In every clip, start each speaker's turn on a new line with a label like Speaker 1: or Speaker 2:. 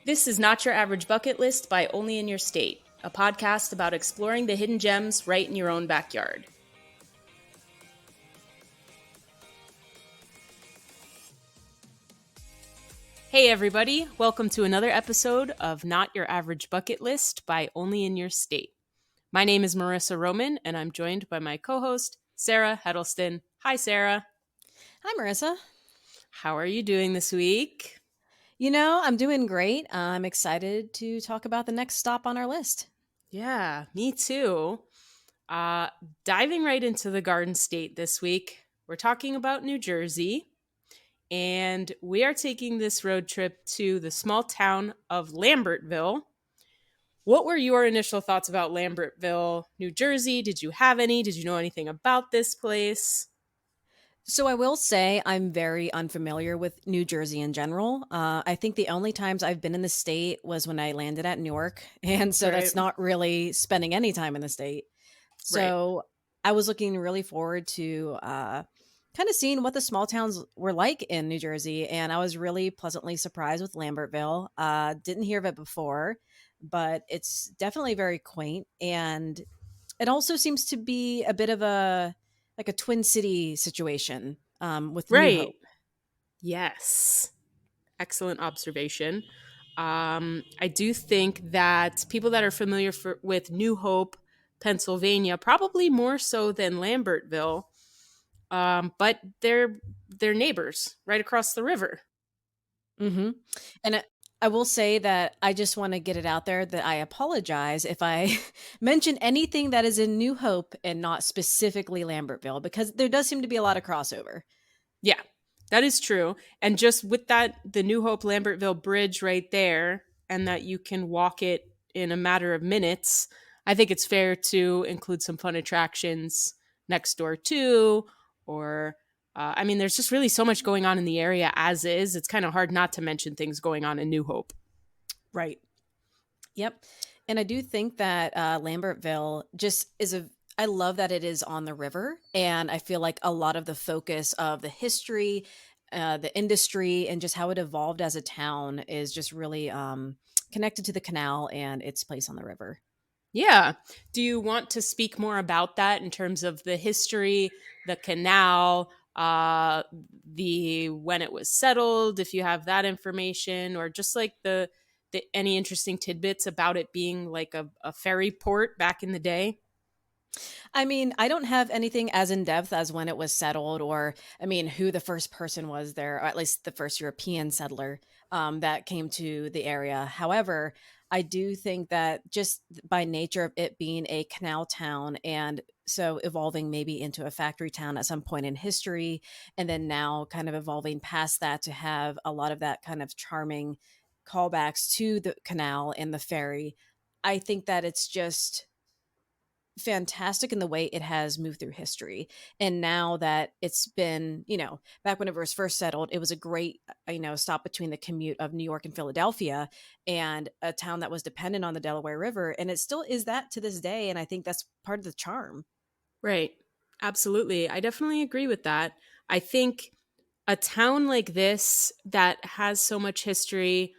Speaker 1: This is Not Your Average Bucket List by Only in Your State, a podcast about exploring the hidden gems right in your own backyard. Hey everybody, welcome to another episode of Not Your Average Bucket List by Only in Your State. My name is Marissa Roman, and I'm joined by my co-host, Sarah Hedleston. Hi, Sarah.
Speaker 2: Hi, Marissa.
Speaker 1: How are you doing this week?
Speaker 2: I'm doing great. I'm excited to talk about the next stop on our list.
Speaker 1: Yeah, me too. Uh, Diving right into the Garden State this week, we're talking about New Jersey, and we are taking this road trip to the small town of Lambertville. What were your initial thoughts about Lambertville, New Jersey? Did you have any? Did you know anything about this place?
Speaker 2: So I will say I'm very unfamiliar with New Jersey in general. I think the only times I've been in the state was when I landed at Newark. And so
Speaker 1: Right,
Speaker 2: that's not really spending any time in the state.
Speaker 1: right.
Speaker 2: So I was looking really forward to kind of seeing what the small towns were like in New Jersey. And I was really pleasantly surprised with Lambertville. Didn't hear of it before, but it's definitely very quaint. And it also seems to be a bit of a Twin City situation with New
Speaker 1: Right.
Speaker 2: Hope.
Speaker 1: Yes. Excellent observation. I do think that people that are familiar with New Hope, Pennsylvania, probably more so than Lambertville, but they're neighbors right across the river.
Speaker 2: Hmm. And I will say that I just want to get it out there that I apologize if I mention anything that is in New Hope and not specifically Lambertville, because there does seem to be a lot of crossover.
Speaker 1: Yeah, that is true. And just with that, the New Hope Lambertville Bridge right there, and that you can walk it in a matter of minutes, I think it's fair to include some fun attractions next door too. Or, I mean, there's just really so much going on in the area as is. It's kind of hard not to mention things going on in New Hope.
Speaker 2: Right. Yep. And I do think that Lambertville just is I love that it is on the river. And I feel like a lot of the focus of the history, the industry, and just how it evolved as a town is just really connected to the canal and its place on the river.
Speaker 1: Yeah. Do you want to speak more about that in terms of the history, the canal, the when it was settled, if you have that information, or just like the any interesting tidbits about it being like a ferry port back in the day?
Speaker 2: I mean, I don't have anything as in depth as when it was settled, or I mean, who the first person was there, or at least the first European settler that came to the area. However, I do think that just by nature of it being a canal town and so evolving maybe into a factory town at some point in history, and then now kind of evolving past that to have a lot of that kind of charming callbacks to the canal and the ferry. I think that it's just fantastic in the way it has moved through history. And now that it's been, back when it was first settled, it was a great, stop between the commute of New York and Philadelphia and a town that was dependent on the Delaware River. And it still is that to this day. And I think that's part of the charm.
Speaker 1: Right. Absolutely. I definitely agree with that. I think a town like this that has so much history,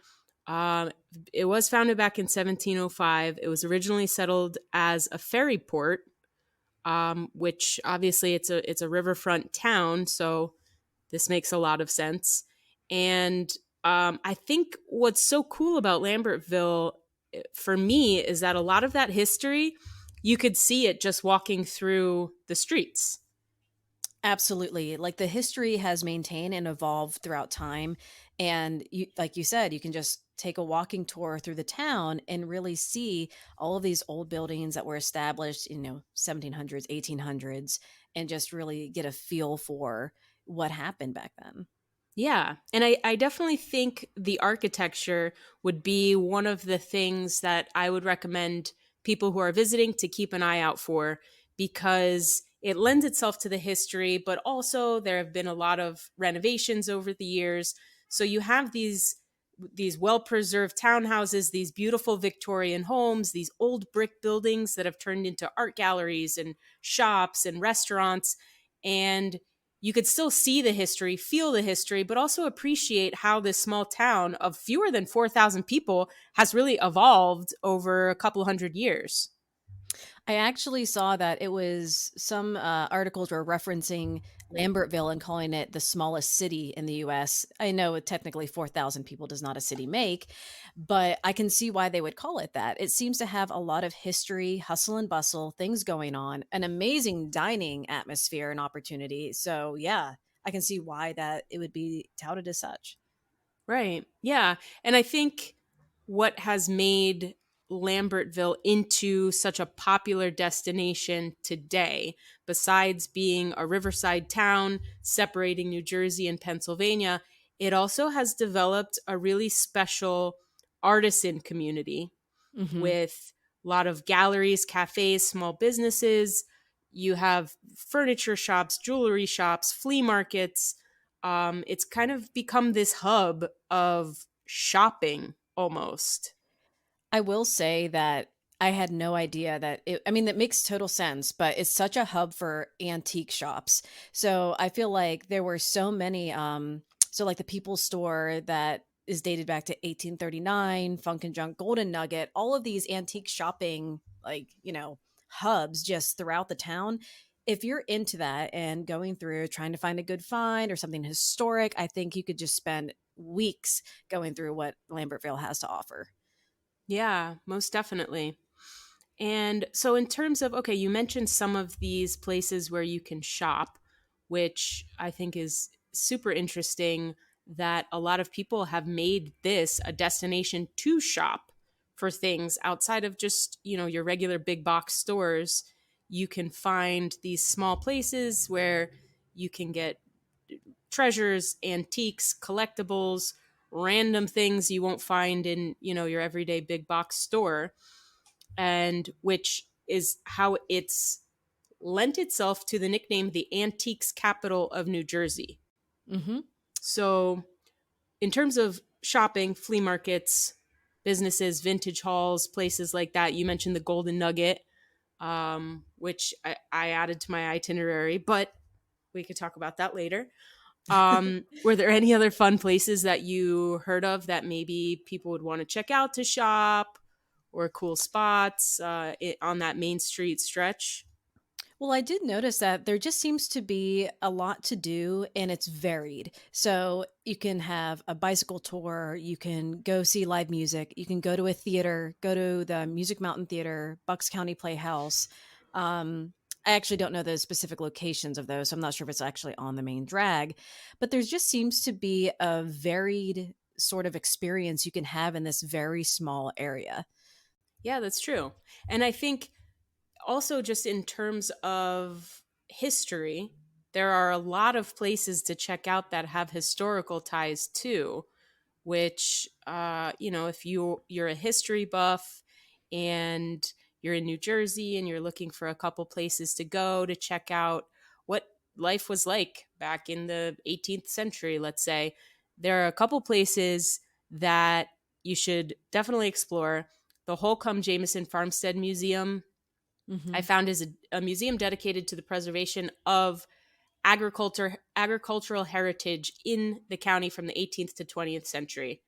Speaker 1: um, it was founded back in 1705. It was originally settled as a ferry port, which obviously it's a riverfront town, so this makes a lot of sense. And I think what's so cool about Lambertville for me is that a lot of that history you could see it just walking through the streets.
Speaker 2: Absolutely. Like the history has maintained and evolved throughout time. And you, like you said, you can just take a walking tour through the town and really see all of these old buildings that were established, 1700s, 1800s, and just really get a feel for what happened back then.
Speaker 1: Yeah. And I definitely think the architecture would be one of the things that I would recommend people who are visiting to keep an eye out for because it lends itself to the history, but also there have been a lot of renovations over the years. So you have these well-preserved townhouses, these beautiful Victorian homes, these old brick buildings that have turned into art galleries and shops and restaurants. And you could still see the history, feel the history, but also appreciate how this small town of fewer than 4,000 people has really evolved over a couple hundred years.
Speaker 2: I actually saw that it was some articles were referencing Lambertville and calling it the smallest city in the US. I know technically 4,000 people does not a city make, but I can see why they would call it that. It seems to have a lot of history, hustle and bustle, things going on, an amazing dining atmosphere and opportunity. So, yeah, I can see why that it would be touted as such.
Speaker 1: Right. Yeah. And I think what has made Lambertville into such a popular destination today, besides being a riverside town separating New Jersey and Pennsylvania, it also has developed a really special artisan community
Speaker 2: Mhm.
Speaker 1: with a lot of galleries, cafes, small businesses. You have furniture shops, jewelry shops, flea markets. It's kind of become this hub of shopping almost.
Speaker 2: I will say that I had no idea that I mean, that makes total sense, but it's such a hub for antique shops. So I feel like there were so many, so like the People's Store that is dated back to 1839, Funk and Junk, Golden Nugget, all of these antique shopping, like, hubs just throughout the town. If you're into that and going through trying to find a good find or something historic, I think you could just spend weeks going through what Lambertville has to offer.
Speaker 1: Yeah, most definitely. And so, in terms of, okay, you mentioned some of these places where you can shop, which I think is super interesting that a lot of people have made this a destination to shop for things outside of just, your regular big box stores. You can find these small places where you can get treasures, antiques, collectibles, random things you won't find in, your everyday big box store, and which is how it's lent itself to the nickname the antiques capital of New Jersey.
Speaker 2: Mhm.
Speaker 1: So, in terms of shopping, flea markets, businesses, vintage halls, places like that, you mentioned the Golden Nugget, which I added to my itinerary, but we could talk about that later. Were there any other fun places that you heard of that maybe people would want to check out to shop, or cool spots on that Main Street stretch?
Speaker 2: Well, I did notice that there just seems to be a lot to do and it's varied. So you can have a bicycle tour, you can go see live music, you can go to a theater, go to the Music Mountain Theater, Bucks County Playhouse. I actually don't know the specific locations of those, so I'm not sure if it's actually on the main drag, but there just seems to be a varied sort of experience you can have in this very small area.
Speaker 1: Yeah, that's true. And I think also, just in terms of history, there are a lot of places to check out that have historical ties too, which if you're a history buff and you're in New Jersey and you're looking for a couple places to go to check out what life was like back in the 18th century, let's say, there are a couple places that you should definitely explore. The Holcomb Jameson Farmstead Museum, I
Speaker 2: Mhm.
Speaker 1: found, is a museum dedicated to the preservation of agricultural heritage in the county from the 18th to 20th century.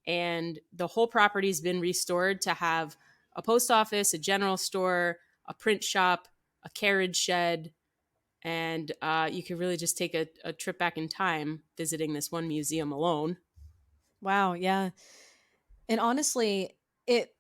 Speaker 1: And the whole property's been restored to have a post office, a general store, a print shop, a carriage shed, and you could really just take a trip back in time visiting this one museum alone.
Speaker 2: Wow, yeah. And honestly, it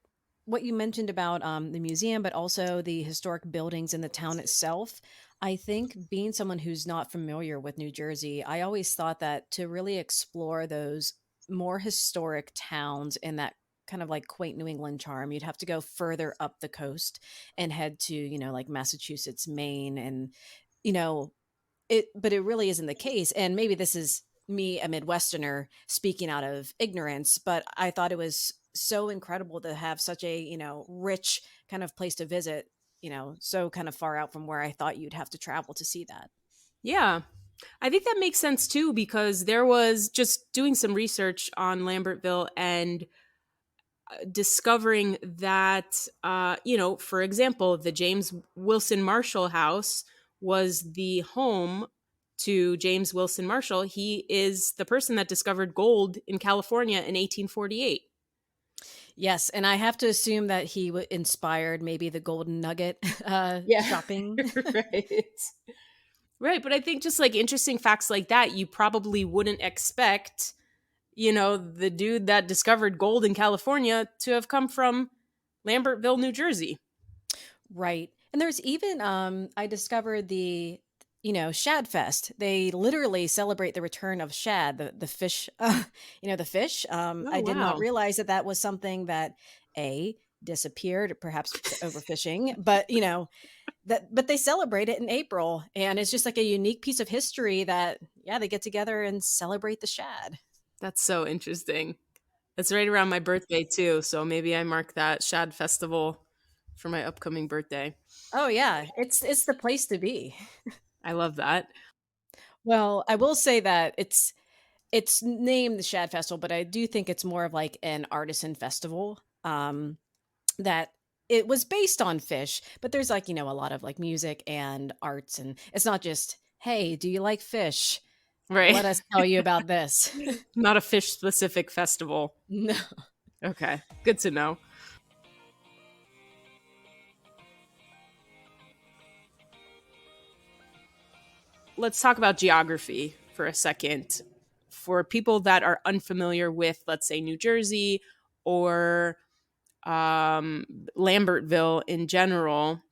Speaker 2: what you mentioned about the museum, but also the historic buildings in the town itself, I think being someone who's not familiar with New Jersey, I always thought that to really explore those more historic towns and that kind of like quaint New England charm, you'd have to go further up the coast and head to, like Massachusetts, Maine, and, you know, but it really isn't the case, and maybe this is me, a Midwesterner, speaking out of ignorance, but I thought it was so incredible to have such a, rich kind of place to visit, so kind of far out from where I thought you'd have to travel to see that.
Speaker 1: Yeah, I think that makes sense too, because there was just doing some research on Lambertville and discovering that, for example, the James Wilson Marshall House was the home to James Wilson Marshall, he is the person that discovered gold in California in 1848.
Speaker 2: Yes, and I have to assume that he inspired maybe the Golden Nugget
Speaker 1: Yeah.
Speaker 2: shopping.
Speaker 1: Right. Right. But I think just like interesting facts like that, you probably wouldn't expect, the dude that discovered gold in California to have come from Lambertville, New Jersey.
Speaker 2: Right. And there's even I discovered the Shad Fest. They literally celebrate the return of shad, the fish, the fish.
Speaker 1: Oh,
Speaker 2: I did not
Speaker 1: wow.
Speaker 2: realize that that was something that a disappeared, perhaps overfishing, but but they celebrate it in April, and it's just like a unique piece of history that yeah, they get together and celebrate the shad.
Speaker 1: That's so interesting. It's right around my birthday, too. So maybe I mark that Shad Festival for my upcoming birthday.
Speaker 2: Oh yeah, it's the place to be.
Speaker 1: I love that.
Speaker 2: Well, I will say that it's named the Shad Festival, but I do think it's more of like an artisan festival. That it was based on fish, but there's like, a lot of like music and arts, and it's not just, hey, do you like fish?
Speaker 1: Right.
Speaker 2: Let us tell you about this.
Speaker 1: Not a fish specific festival.
Speaker 2: No.
Speaker 1: Okay. Good to know. Let's talk about geography for a second. For people that are unfamiliar with, let's say, New Jersey or Lambertville in general,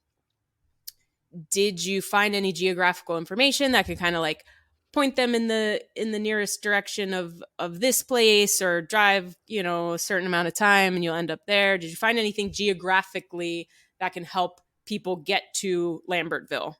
Speaker 1: did you find any geographical information that could kind of like point them in the nearest direction of this place, or drive a certain amount of time and you'll end up there? Did you find anything geographically that can help people get to Lambertville?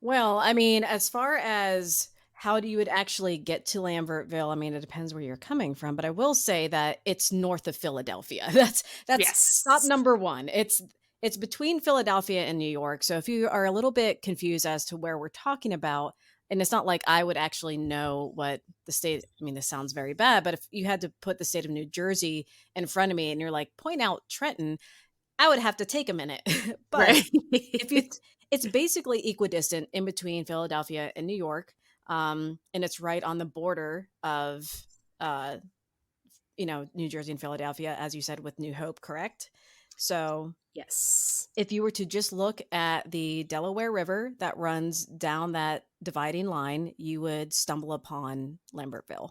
Speaker 2: Well, I mean, as far as how do you would actually get to Lambertville, I mean, it depends where you're coming from, but I will say that it's north of Philadelphia. That's stop
Speaker 1: Yes.
Speaker 2: number 1. It's between Philadelphia and New York. So if you are a little bit confused as to where we're talking about, and it's not like I would actually know what the state, I mean, this sounds very bad, but if you had to put the state of New Jersey in front of me and you're like, point out Trenton, I would have to take a minute. But
Speaker 1: Right.
Speaker 2: if you it's basically equidistant in between Philadelphia and New York. And it's right on the border of uh, New Jersey and Philadelphia, as you said, with New Hope, correct? So
Speaker 1: Yes.
Speaker 2: if you were to just look at the Delaware River that runs down that dividing line, you would stumble upon Lambertville.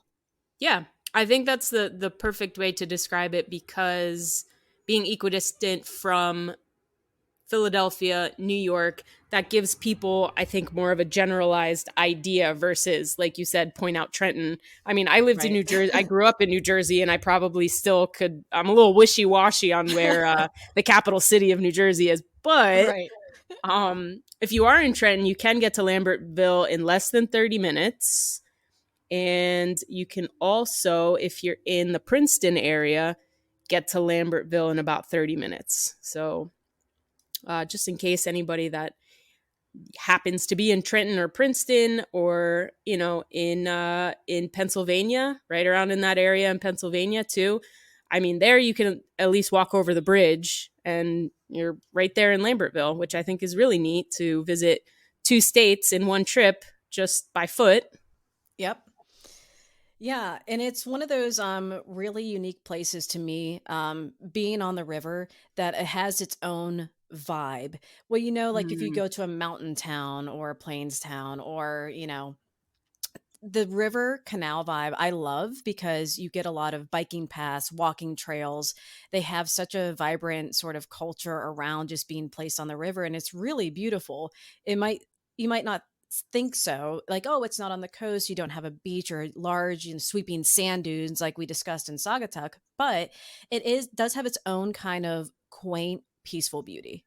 Speaker 1: Yeah. I think that's the perfect way to describe it, because being equidistant from Philadelphia, New York, that gives people, I think, more of a generalized idea versus, like you said, point out Trenton. I mean, I lived in
Speaker 2: Right.
Speaker 1: New Jersey. I grew up in New Jersey, and I probably still could. I'm a little wishy washy on where the capital city of New Jersey is. But
Speaker 2: Right.
Speaker 1: if you are in Trenton, you can get to Lambertville in less than 30 minutes. And you can also, if you're in the Princeton area, get to Lambertville in about 30 minutes. So just in case anybody that happens to be in Trenton or Princeton, or in Pennsylvania, right around in that area in Pennsylvania too. I mean, there you can at least walk over the bridge and you're right there in Lambertville, which I think is really neat to visit two states in one trip just by foot.
Speaker 2: Yep. Yeah, and it's one of those really unique places to me, being on the river, that it has its own vibe. Well, like if you
Speaker 1: Mm,
Speaker 2: go to a mountain town or a plains town, or, the river canal vibe I love, because you get a lot of biking paths, walking trails. They have such a vibrant sort of culture around just being placed on the river, and it's really beautiful. It might You might not think so, like, oh, it's not on the coast, you don't have a beach or large and sweeping sand dunes like we discussed in Sagatuck, but does have its own kind of quaint, peaceful beauty.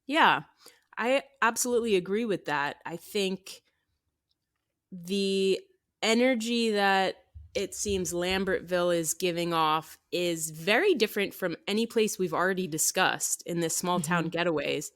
Speaker 1: yeah, I absolutely agree with that. I think the energy that it seems Lambertville is giving off is very different from any place we've already discussed in this small town
Speaker 2: Mhm.
Speaker 1: getaways,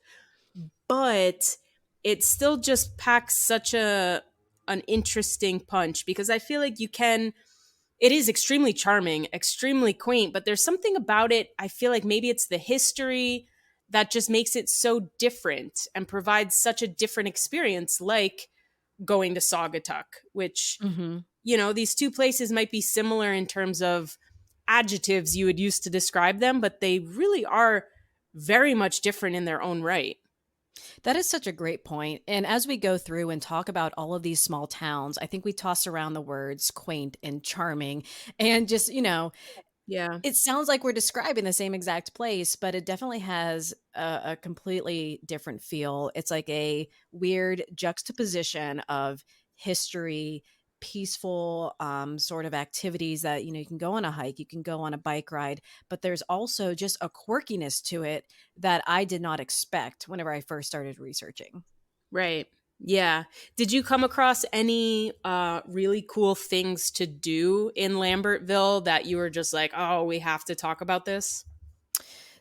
Speaker 1: but it still just packs such a an interesting punch, because I feel like it is extremely charming, extremely quaint, but there's something about it. I feel like maybe it's the history that just makes it so different and provides such a different experience. Like going to Saugatuck, which,
Speaker 2: Mhm.
Speaker 1: these two places might be similar in terms of adjectives you would use to describe them, but they really are very much different in their own right.
Speaker 2: That is such a great point. And as we go through and talk about all of these small towns, I think we toss around the words quaint and charming and just,
Speaker 1: Yeah.
Speaker 2: it sounds like we're describing the same exact place, but it definitely has a completely different feel. It's like a weird juxtaposition of history, peaceful sort of activities that you can go on a hike, you can go on a bike ride, but there's also just a quirkiness to it that I did not expect whenever I first started researching.
Speaker 1: Right. Yeah. Did you come across any really cool things to do in Lambertville that you were just like, oh, we have to talk about this?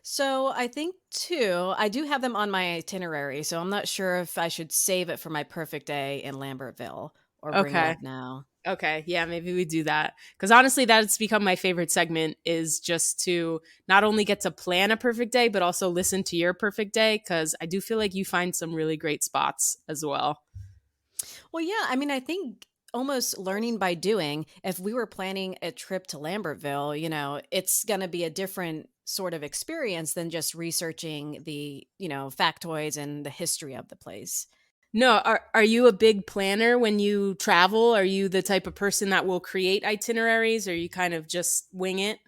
Speaker 2: So I think too, I do have them on my itinerary, so I'm not sure if I should save it for my perfect day in Lambertville or bring it
Speaker 1: Okay.
Speaker 2: up now.
Speaker 1: Okay. Yeah, maybe we do that. Because honestly, that's become my favorite segment, is just to not only get to plan a perfect day, but also listen to your perfect day. Because I do feel like you find some really great spots as well.
Speaker 2: Well, yeah, I mean, I think almost learning by doing, if we were planning a trip to Lambertville, it's going to be a different sort of experience than just researching the, factoids and the history of the place.
Speaker 1: No, are you a big planner when you travel? Are you the type of person that will create itineraries, or you kind of just wing it?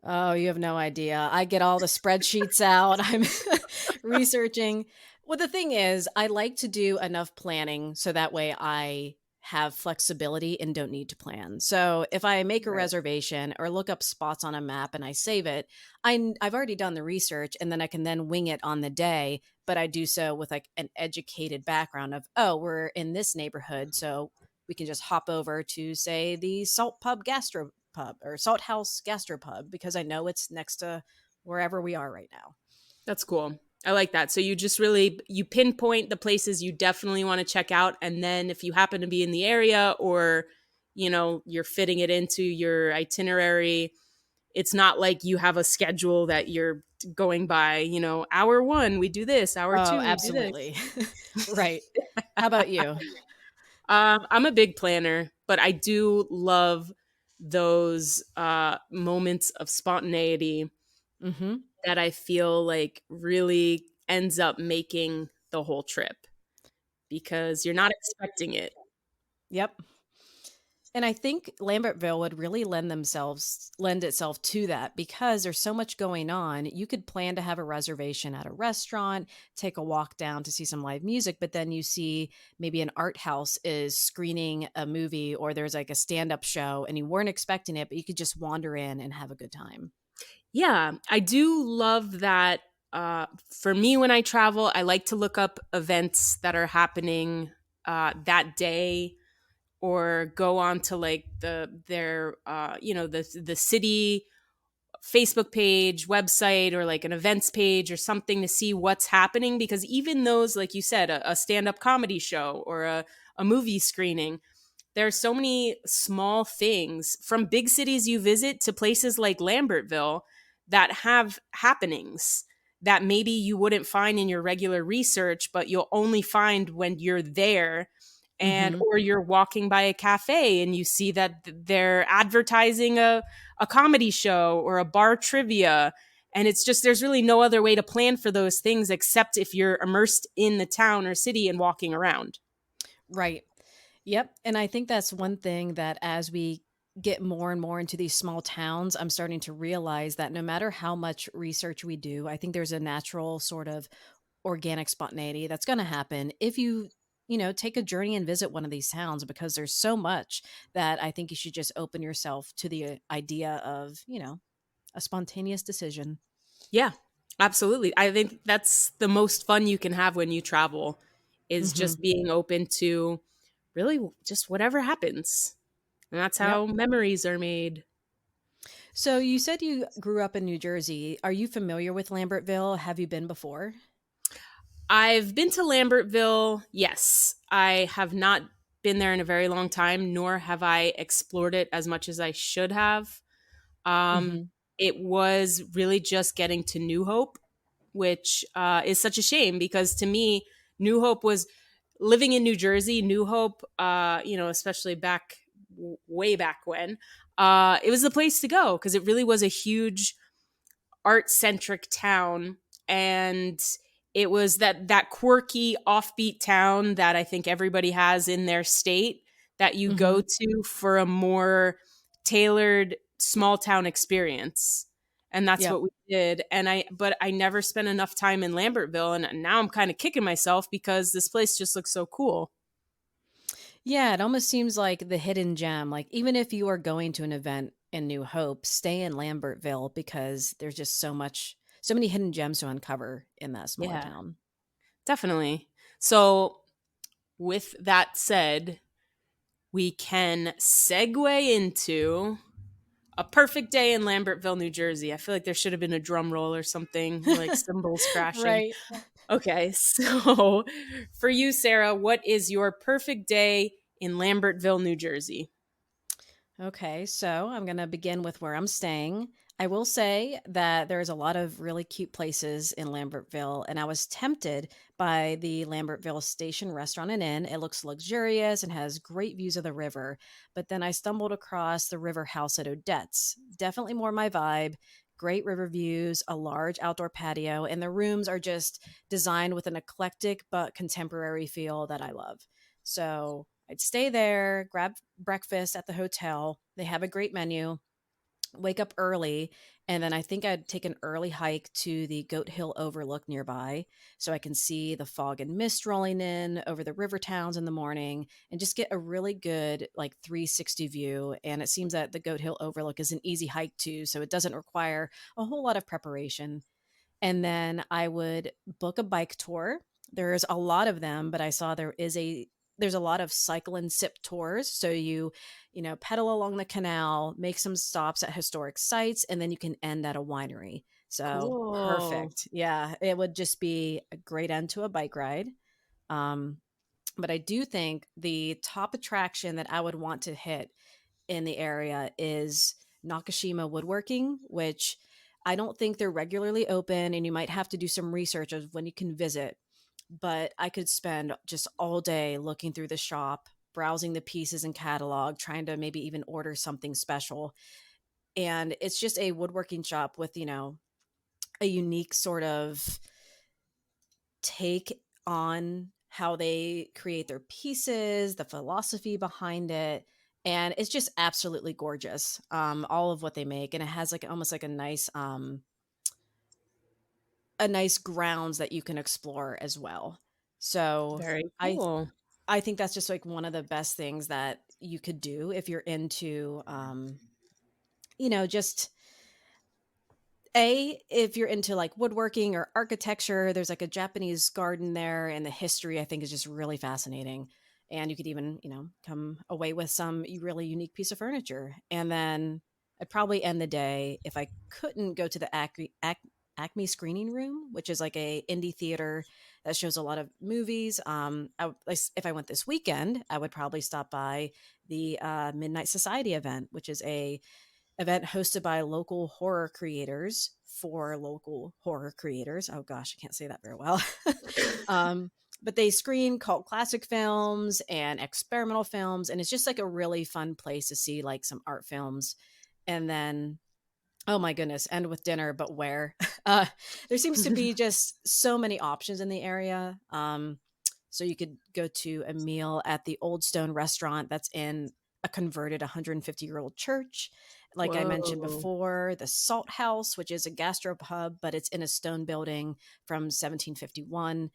Speaker 2: Oh, you have no idea. I get all the spreadsheets out. I'm researching. Well, the thing is, I like to do enough planning so that way I have flexibility and don't need to plan. So if I make a
Speaker 1: Right.
Speaker 2: reservation or look up spots on a map and I save it, I've already done the research and then I can then wing it on the day. But I do so with like an educated background of, oh, we're in this neighborhood. So we can just hop over to, say, the Salt Pub Gastro Pub or Salt House Gastropub because I know it's next to wherever we are right now.
Speaker 1: That's cool. I like that. So you just really you pinpoint the places you definitely want to check out, and then if you happen to be in the area, or you're fitting it into your itinerary, it's not like you have a schedule that you're going by, hour 1 we do this, hour
Speaker 2: Oh,
Speaker 1: 2 we do this.
Speaker 2: absolutely. Right. How about you?
Speaker 1: I'm a big planner, but I do love those moments of spontaneity
Speaker 2: Mhm.
Speaker 1: that I feel like really ends up making the whole trip, because you're not expecting it.
Speaker 2: Yep. And I think Lambertville would really lend itself to that because there's so much going on. You could plan to have a reservation at a restaurant, take a walk down to see some live music, but then you see maybe an art house is screening a movie or there's like a stand-up show and you weren't expecting it, but you could just wander in and have a good time.
Speaker 1: Yeah, I do love that. For me, when I travel, I like to look up events that are happening that day, or go on to like the city Facebook page, website, or like an events page or something, to see what's happening. Because even those, like you said, a stand up comedy show or a movie screening, there are so many small things from big cities you visit to places like Lambertville that have happenings that maybe you wouldn't find in your regular research, but you'll only find when you're there. And
Speaker 2: Mhm.
Speaker 1: or you're walking by a cafe and you see that they're advertising a comedy show or a bar trivia, and it's just, there's really no other way to plan for those things except if you're immersed in the town or city and walking around.
Speaker 2: Right. Yep, and I think that's one thing that as we get more and more into these small towns, I'm starting to realize that no matter how much research we do, I think there's a natural sort of organic spontaneity that's going to happen if you take a journey and visit one of these towns because there's so much that I think you should just open yourself to the idea of, a spontaneous decision.
Speaker 1: Yeah, absolutely. I think that's the most fun you can have when you travel, is
Speaker 2: Mhm.
Speaker 1: just being open to really just whatever happens. And that's
Speaker 2: Yep.
Speaker 1: how memories are made.
Speaker 2: So you said you grew up in New Jersey. Are you familiar with Lambertville? Have you been before?
Speaker 1: I've been to Lambertville. Yes. I have not been there in a very long time, nor have I explored it as much as I should have. Um,
Speaker 2: Mhm.
Speaker 1: it was really just getting to New Hope, which is such a shame, because to me, New Hope was living in New Jersey, New Hope, especially way back when, it was the place to go because it really was a huge art centric town, and it was that quirky offbeat town that I think everybody has in their state that you go
Speaker 2: Mhm.
Speaker 1: to for a more tailored small town experience. And that's
Speaker 2: Yep.
Speaker 1: what we did. But I never spent enough time in Lambertville, and now I'm kind of kicking myself because this place just looks so cool.
Speaker 2: Yeah, it almost seems like the hidden gem. Like, even if you are going to an event in New Hope, stay in Lambertville because there's just so many hidden gems to uncover in that smaller
Speaker 1: Yeah,
Speaker 2: town.
Speaker 1: definitely. So, with that said, we can segue into a perfect day in Lambertville, New Jersey. I feel like there should have been a drum roll or something, or like cymbals crashing.
Speaker 2: Right.
Speaker 1: Okay, so for you, Sarah, what is your perfect day in Lambertville, New Jersey?
Speaker 2: Okay, so I'm going to begin with where I'm staying. I will say that there's a lot of really cute places in Lambertville, and I was tempted by the Lambertville Station Restaurant and Inn. It looks luxurious and has great views of the river. But then I stumbled across the River House at Odette's. Definitely more my vibe. Great river views, a large outdoor patio, and the rooms are just designed with an eclectic but contemporary feel that I love. So I'd stay there, grab breakfast at the hotel. They have a great menu, wake up early, and then I think I'd take an early hike to the Goat Hill Overlook nearby so I can see the fog and mist rolling in over the river towns in the morning and just get a really good like 360 view. And it seems that the Goat Hill Overlook is an easy hike too, so it doesn't require a whole lot of preparation. And then I would book a bike tour. There's a lot of them, but I saw there's a lot of cycle and sip tours. So pedal along the canal, make some stops at historic sites, and then you can end at a winery. So
Speaker 1: Cool.
Speaker 2: perfect. Yeah, it would just be a great end to a bike ride. Um, but I do think the top attraction that I would want to hit in the area is Nakashima Woodworking, which I don't think they're regularly open, and you might have to do some research of when you can visit. But I could spend just all day looking through the shop, browsing the pieces and catalog, trying to maybe even order something special. And it's just a woodworking shop with, a unique sort of take on how they create their pieces, the philosophy behind it, and it's just absolutely gorgeous. All of what they make, and it has like almost like a nice grounds that you can explore as well. So
Speaker 1: Very
Speaker 2: I
Speaker 1: cool.
Speaker 2: I think that's just like one of the best things that you could do if you're into just if you're into like woodworking or architecture, there's like a Japanese garden there, and the history I think is just really fascinating. And you could even, come away with some really unique piece of furniture. And then I'd probably end the day if I couldn't go to the Acme Screening Room, which is like a indie theater that shows a lot of movies. If I went this weekend, I would probably stop by the Midnight Society event, which is a event hosted by local horror creators for local horror creators. Oh gosh, I can't say that very well. um, but they screen cult classic films and experimental films, and it's just like a really fun place to see like some art films. And then, oh my goodness, end with dinner, but where? Uh, there seems to be just so many options in the area. So you could go to a meal at the Old Stone restaurant that's in a converted 150-year-old church. Like I mentioned
Speaker 1: Whoa.
Speaker 2: before, the Salt House, which is a gastropub, but it's in a stone building from 1751.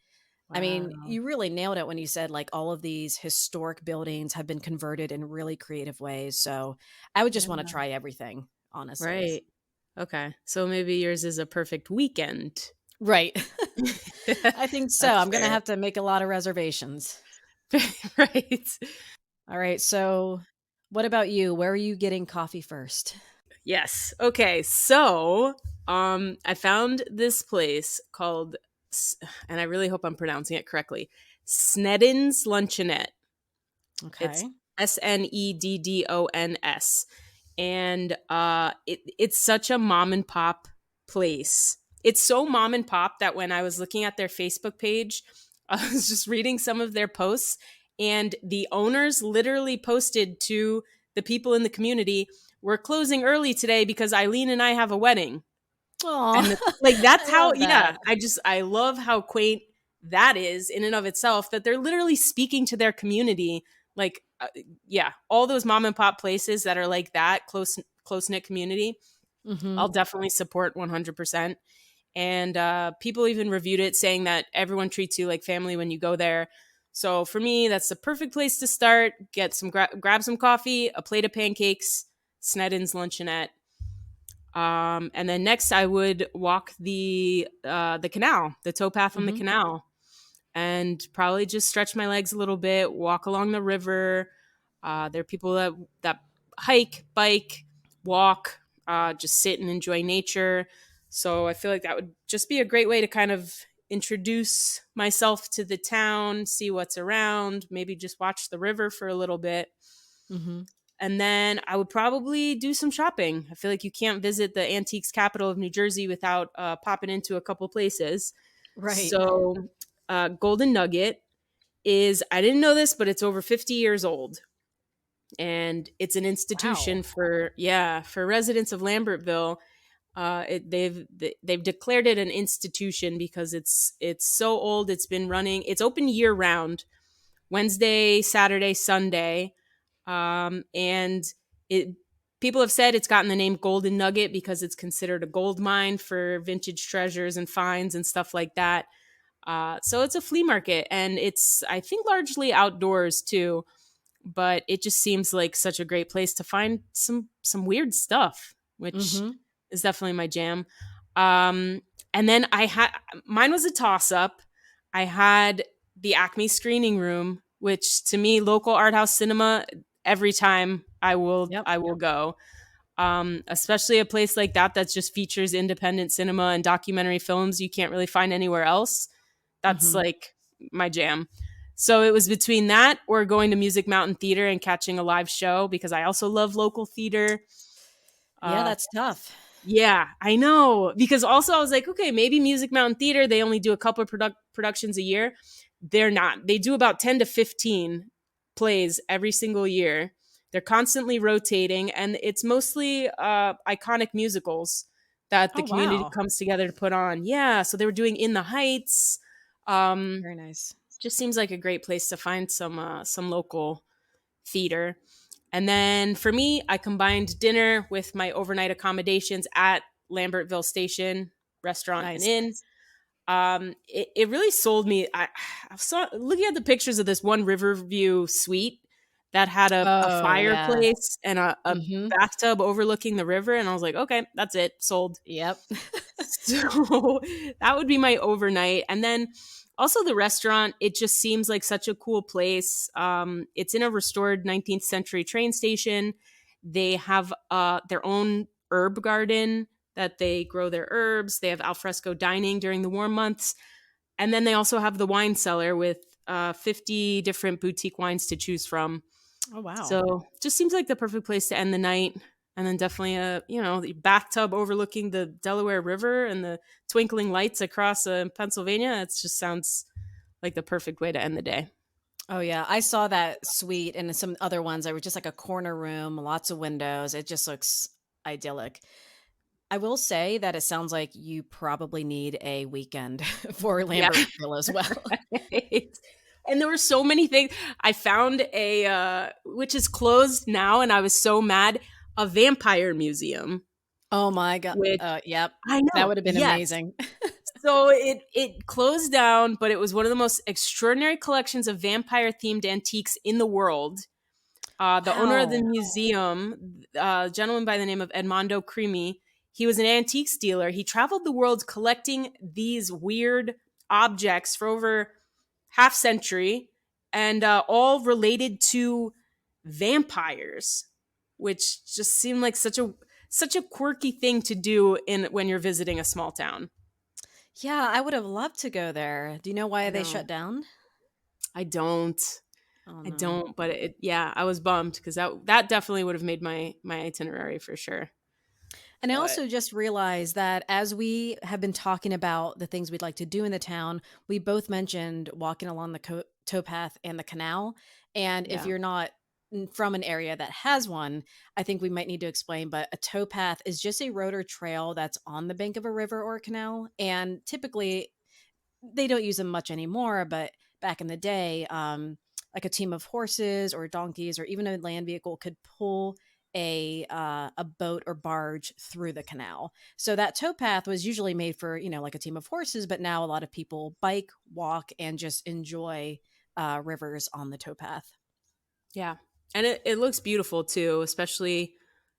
Speaker 2: I mean,
Speaker 1: Wow.
Speaker 2: you really nailed it when you said like all of these historic buildings have been converted in really creative ways. So I would just want to
Speaker 1: Yeah.
Speaker 2: try everything, honestly.
Speaker 1: Right. Okay. So maybe yours is a perfect weekend.
Speaker 2: Right. I think so.
Speaker 1: That's
Speaker 2: I'm going to
Speaker 1: fair.
Speaker 2: have to make a lot of reservations.
Speaker 1: Right.
Speaker 2: All right. So, what about you? Where are you getting coffee first?
Speaker 1: Yes. Okay. So, I found this place called, and I really hope I'm pronouncing it correctly, Sneddon's Luncheonette. It's
Speaker 2: Okay.
Speaker 1: Sneddons, and it's such a mom and pop place. It's so mom and pop that when I was looking at their Facebook page, I was just reading some of their posts, and the owners literally posted to the people in the community, "We're closing early today because Eileen and I have a wedding."
Speaker 2: Oh,
Speaker 1: And like that's
Speaker 2: I
Speaker 1: how,
Speaker 2: love
Speaker 1: yeah,
Speaker 2: that.
Speaker 1: I love how quaint that is in and of itself, that they're literally speaking to their community. Like yeah, all those mom and pop places that are like that close knit community,
Speaker 2: Mhm.
Speaker 1: I'll definitely support 100%. And people even reviewed it saying that everyone treats you like family when you go there. So for me, that's the perfect place to start. Get some grab some coffee, a plate of pancakes, Snedden's luncheonette, and then next, I would walk the canal, the towpath on the
Speaker 2: Mhm.
Speaker 1: canal, and probably just stretch my legs a little bit, walk along the river. There are people that hike, bike, walk, just sit and enjoy nature. So I feel like that would just be a great way to kind of introduce myself to the town, see what's around, maybe just watch the river for a little bit.
Speaker 2: Mhm.
Speaker 1: And then I would probably do some shopping. I feel like you can't visit the antiques capital of New Jersey without popping into a couple places.
Speaker 2: Right.
Speaker 1: So, Golden Nugget is, I didn't know this, but it's over 50 years old. And it's an
Speaker 2: Wow.
Speaker 1: institution for, yeah, for residents of Lambertville. They've declared it an institution because it's so old. It's been running. It's open year round, Wednesday, Saturday, Sunday, and it people have said it's gotten the name Golden Nugget because it's considered a gold mine for vintage treasures and finds and stuff like that. So it's a flea market, and it's, I think, largely outdoors too. But it just seems like such a great place to find some weird stuff, which
Speaker 2: Mhm.
Speaker 1: is definitely my jam. Um, and then I had mine was a toss up. I had the Acme screening room, which to me, local art house cinema. Every time
Speaker 2: Yep.
Speaker 1: I will go. Especially a place like that that just features independent cinema and documentary films you can't really find anywhere else. That's
Speaker 2: Mhm.
Speaker 1: like my jam. So it was between that or going to Music Mountain Theater and catching a live show because I also love local theater.
Speaker 2: Yeah,
Speaker 1: Uh,
Speaker 2: that's tough.
Speaker 1: yeah, I know. Because also I was like, okay, maybe Music Mountain Theater, they only do a couple of productions a year. They're not. They do about 10 to 15 plays every single year. They're constantly rotating, and it's mostly iconic musicals that the
Speaker 2: Oh,
Speaker 1: community
Speaker 2: wow.
Speaker 1: comes together to put on. Yeah, so they were doing In the Heights. Um,
Speaker 2: Very nice.
Speaker 1: just seems like a great place to find some local theater. And then for me, I combined dinner with my overnight accommodations at Lambertville Station Restaurant and
Speaker 2: Nice.
Speaker 1: Inn. It really sold me. I saw looking at the pictures of this one Riverview suite that had a
Speaker 2: Oh, yeah.
Speaker 1: fireplace and a
Speaker 2: Mhm.
Speaker 1: bathtub overlooking the river, and I was like, okay, that's it, sold.
Speaker 2: Yep.
Speaker 1: So that would be my overnight. And then also the restaurant, it just seems like such a cool place. It's in a restored 19th century train station. They have their own herb garden that they grow their herbs. They have alfresco dining during the warm months. And then they also have the wine cellar with 50 different boutique wines to choose from.
Speaker 2: Oh, wow.
Speaker 1: So just seems like the perfect place to end the night. And then definitely the bathtub overlooking the Delaware River and the twinkling lights across Pennsylvania. It just sounds like the perfect way to end the day.
Speaker 2: Oh, yeah. I saw that suite and some other ones that were just like a corner room, lots of windows. It just looks idyllic. I will say that it sounds like you probably need a weekend for
Speaker 1: Yeah.
Speaker 2: Lambertville as well.
Speaker 1: Right. And there were so many things. I found which is closed now, and I was so mad, a vampire museum,
Speaker 2: Oh my god.
Speaker 1: which
Speaker 2: Yep.
Speaker 1: I
Speaker 2: That
Speaker 1: know,
Speaker 2: would have been
Speaker 1: yes.
Speaker 2: amazing.
Speaker 1: So it closed down, but it was one of the most extraordinary collections of vampire themed antiques in the world. The owner of the
Speaker 2: Wow.
Speaker 1: museum, a gentleman by the name of Edmondo Cremi, he was an antiques dealer. He traveled the world collecting these weird objects for over half century, and all related to vampires, which just seemed like such a quirky thing to do in when you're visiting a small town.
Speaker 2: Yeah, I would have loved to go there. Do you know
Speaker 1: I
Speaker 2: why they shut
Speaker 1: know.
Speaker 2: down?
Speaker 1: I don't.
Speaker 2: Oh,
Speaker 1: I
Speaker 2: no.
Speaker 1: don't, but yeah, I was bummed because that definitely would have made my itinerary for sure.
Speaker 2: And I
Speaker 1: But
Speaker 2: also just realized that as we have been talking about the things we'd like to do in the town, we both mentioned walking along the towpath and the canal. And if
Speaker 1: yeah.
Speaker 2: you're not from an area that has one, I think we might need to explain. But a towpath is just a road or trail that's on the bank of a river or a canal. And typically, they don't use them much anymore, but back in the day, like a team of horses or donkeys or even a land vehicle could pull a boat or barge through the canal. So that towpath was usually made for, like a team of horses, but now a lot of people bike, walk, and just enjoy rivers on the towpath.
Speaker 1: Yeah. And it looks beautiful too, especially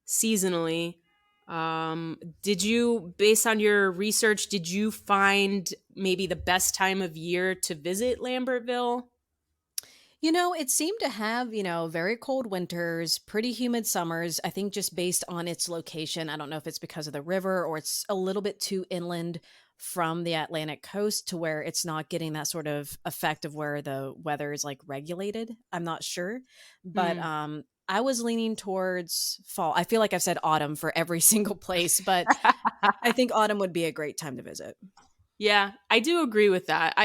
Speaker 1: seasonally. Did you, based on your research, did you find maybe the best time of year to visit Lambertville?
Speaker 2: It seemed to have, very cold winters, pretty humid summers. I think just based on its location. I don't know if it's because of the river or it's a little bit too inland from the Atlantic coast to where it's not getting that sort of effect of where the weather is like regulated. I'm not sure. But
Speaker 1: Hmm.
Speaker 2: I was leaning towards fall. I feel like I've said autumn for every single place, but I think autumn would be a great time to visit.
Speaker 1: Yeah, I do agree with that.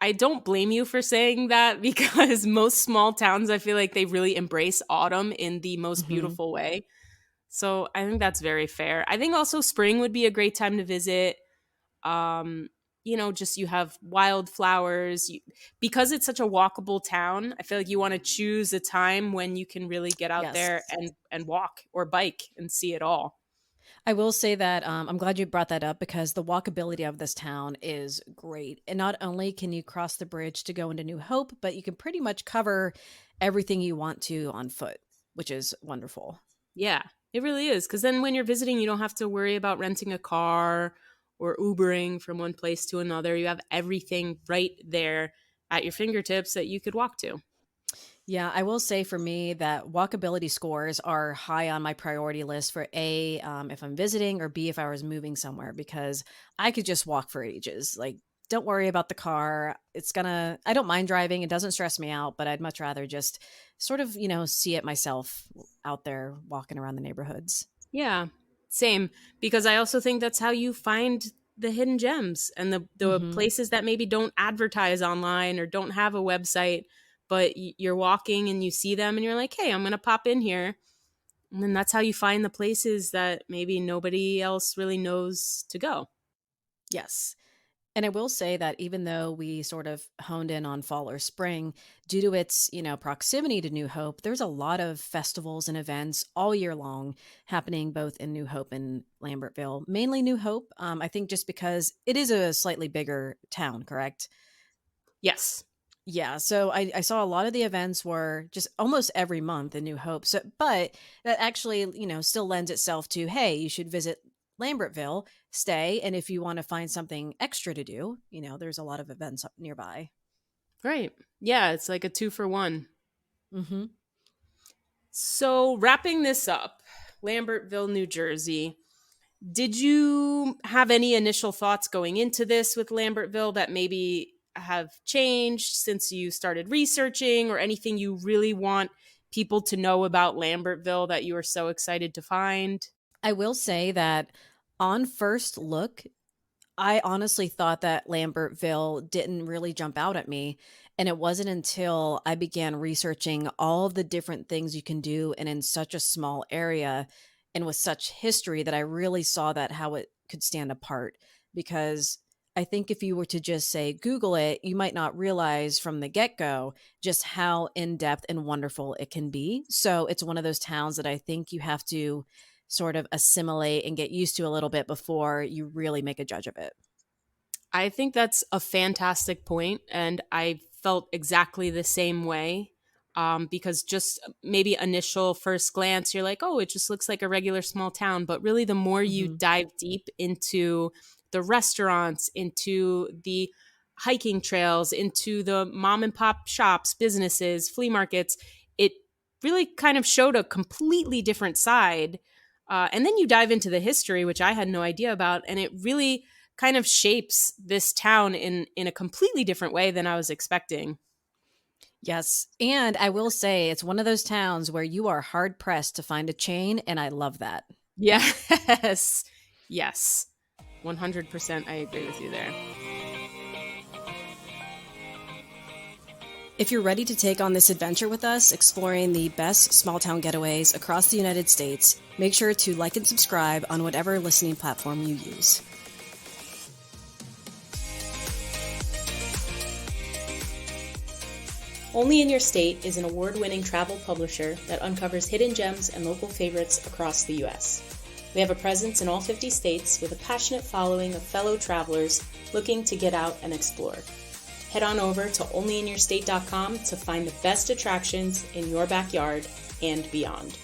Speaker 1: I don't blame you for saying that because most small towns I feel like they really embrace autumn in the most
Speaker 2: Hmm.
Speaker 1: beautiful way. So I think that's very fair. I think also spring would be a great time to visit. Um, just you have wildflowers. Because it's such a walkable town, I feel like you want to choose a time when you can really get out
Speaker 2: Yes.
Speaker 1: there and walk or bike and see it all.
Speaker 2: I will say that I'm glad you brought that up because the walkability of this town is great. And not only can you cross the bridge to go into New Hope, but you can pretty much cover everything you want to on foot, which is wonderful.
Speaker 1: Yeah, it really is. Because then when you're visiting, you don't have to worry about renting a car or Ubering from one place to another. You have everything right there at your fingertips that you could walk to.
Speaker 2: Yeah, I will say for me that walkability scores are high on my priority list for A, if I'm visiting, or B, if I was moving somewhere, because I could just walk for ages. Like, don't worry about the car. I don't mind driving. It doesn't stress me out, but I'd much rather just sort of, see it myself out there walking around the neighborhoods.
Speaker 1: Yeah, same. Because I also think that's how you find the hidden gems and the
Speaker 2: Hmm.
Speaker 1: places that maybe don't advertise online or don't have a website, but you're walking and you see them and you're like, hey, I'm going to pop in here. And then that's how you find the places that maybe nobody else really knows to go.
Speaker 2: Yes. And I will say that even though we sort of honed in on fall or spring, due to its, proximity to New Hope, there's a lot of festivals and events all year long happening both in New Hope and Lambertville. Mainly New Hope, I think just because it is a slightly bigger town, correct?
Speaker 1: Yes.
Speaker 2: Yeah, so I saw a lot of the events were just almost every month in New Hope. So, but that actually, still lends itself to, hey, you should visit Lambertville, stay, and if you want to find something extra to do, there's a lot of events up nearby.
Speaker 1: Right. Yeah, it's like a two for one.
Speaker 2: Hmm.
Speaker 1: So, wrapping this up, Lambertville, New Jersey. Did you have any initial thoughts going into this with Lambertville that maybe have changed since you started researching, or anything you really want people to know about Lambertville that you are so excited to find?
Speaker 2: I will say that on first look, I honestly thought that Lambertville didn't really jump out at me. And it wasn't until I began researching all of the different things you can do and in such a small area and with such history that I really saw that how it could stand apart. Because I think if you were to just say Google it, you might not realize from the get go just how in depth and wonderful it can be. So it's one of those towns that I think you have to sort of assimilate and get used to a little bit before you really make a judge of it.
Speaker 1: I think that's a fantastic point, and I felt exactly the same way. Because just maybe initial first glance, you're like, oh, it just looks like a regular small town. But really, the more you
Speaker 2: Mhm.
Speaker 1: dive deep into the restaurants, into the hiking trails, into the mom and pop shops, businesses, flea markets, it really kind of showed a completely different side. And then you dive into the history, which I had no idea about, and it really kind of shapes this town in a completely different way than I was expecting.
Speaker 2: Yes, and I will say it's one of those towns where you are hard pressed to find a chain, and I love that.
Speaker 1: Yes. Yes. 100% I agree with you there.
Speaker 2: If you're ready to take on this adventure with us, exploring the best small town getaways across the United States, make sure to like and subscribe on whatever listening platform you use.
Speaker 3: Only in Your State is an award-winning travel publisher that uncovers hidden gems and local favorites across the U.S. We have a presence in all 50 states with a passionate following of fellow travelers looking to get out and explore. Head on over to onlyinyourstate.com to find the best attractions in your backyard and beyond.